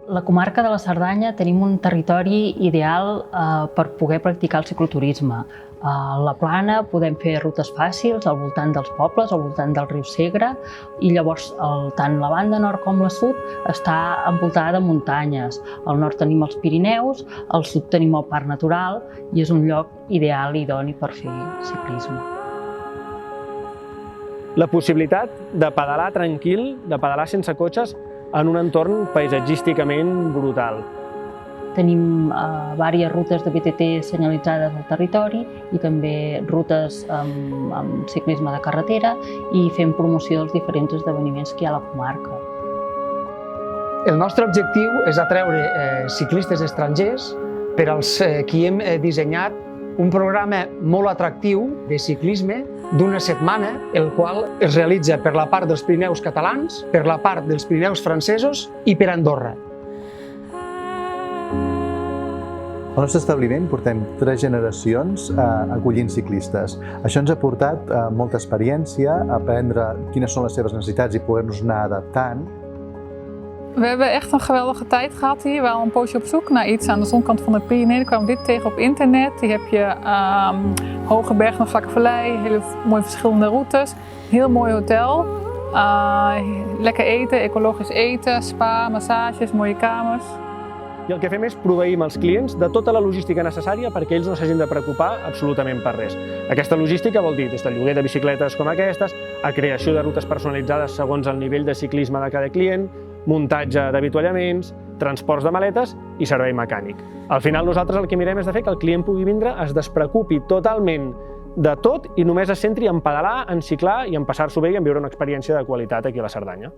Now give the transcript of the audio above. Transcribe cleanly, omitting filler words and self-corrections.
La comarca de la Cerdanya tenim un territori ideal per poder practicar el cicloturisme. A la Plana podem fer rutes fàcils al voltant dels pobles, al voltant del riu Segre, i llavors tant la banda nord com la sud està envoltada de muntanyes. Al nord tenim els Pirineus, al sud tenim el Parc Natural i és un lloc ideal i idoni per fer ciclisme. La possibilitat de pedalar tranquil, de pedalar sense cotxes, en un entorn paisatgísticament brutal. Tenim diverses rutes de BTT senyalitzades al territori i també rutes amb ciclisme de carretera i fem promoció dels diferents esdeveniments que hi ha a la comarca. El nostre objectiu és atreure ciclistes estrangers per als qui hem dissenyat un programa molt atractiu de ciclisme d'una setmana, el qual es realitza per la part dels Pirineus catalans, per la part dels Pirineus francesos i per Andorra. Al nostre establiment portem 3 generacions acollint ciclistes. Això ens ha portat molta experiència, aprendre quines són les seves necessitats i poder-nos anar adaptant. We hebben echt een geweldige tijd gehad hier. We waren al een poosje op zoek naar iets aan de zonkant van de Pyreneeën. Dan kwamen we dit tegen op internet. Hier heb je hoge bergen en vlakke vallei, hele mooie verschillende routes. Heel mooi hotel. Lekker eten, ecologisch eten, spa, massages, mooie kamers. I el que fem és proveir els clients de tota la logística necessària perquè ells no s'hagin de preocupar absolutament per res. Aquesta logística vol dir des del lloguer de bicicletes com aquestes, a creació de rutes personalitzades segons el nivell de ciclisme de cada client, muntatge d'avituallaments, transports de maletes i servei mecànic. Al final nosaltres el que mirem és de fer que el client pugui vindre, es despreocupi totalment de tot i només es centri en pedalar, en ciclar i en passar-s'ho bé i en viure una experiència de qualitat aquí a la Cerdanya.